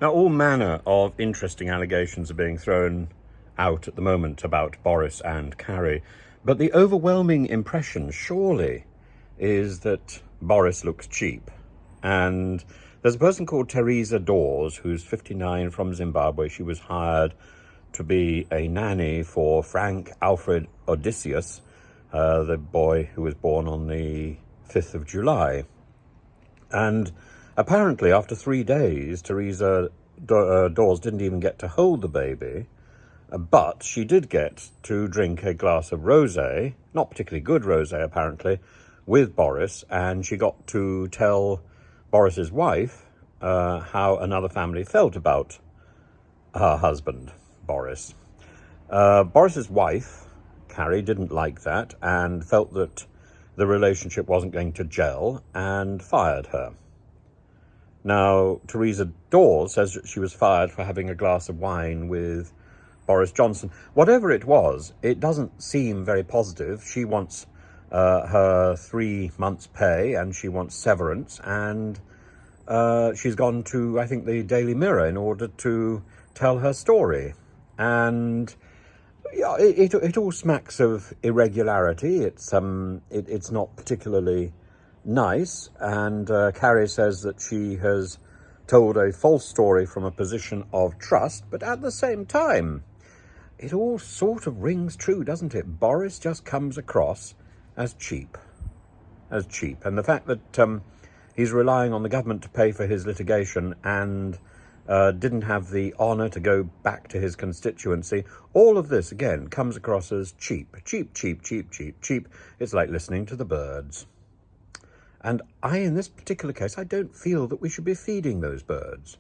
Now, all manner of interesting allegations are being thrown out at the moment about Boris and Carrie, but the overwhelming impression, surely, is that Boris looks cheap. And there's a person called Teresa Dawes, who's 59, from Zimbabwe. She was hired to be a nanny for Frank Alfred Odysseus, the boy who was born on the 5th of July. And apparently, after 3 days, Teresa Dawes didn't even get to hold the baby, but she did get to drink a glass of rosé, not particularly good rosé apparently, with Boris, and she got to tell Boris's wife how another family felt about her husband, Boris. Boris's wife, Carrie, didn't like that and felt that the relationship wasn't going to gel and fired her. Now, Teresa Dawes says that she was fired for having a glass of wine with Boris Johnson. Whatever it was, it doesn't seem very positive. She wants her 3 months' pay and she wants severance, and she's gone to, I think, the Daily Mirror in order to tell her story. And yeah, it all smacks of irregularity. It's not particularly nice, and Carrie says that she has told a false story from a position of trust, but at the same time, it all sort of rings true, doesn't it? Boris just comes across as cheap. And the fact that he's relying on the government to pay for his litigation and didn't have the honour to go back to his constituency, all of this, again, comes across as cheap. Cheap. It's like listening to the birds. And in this particular case, I don't feel that we should be feeding those birds.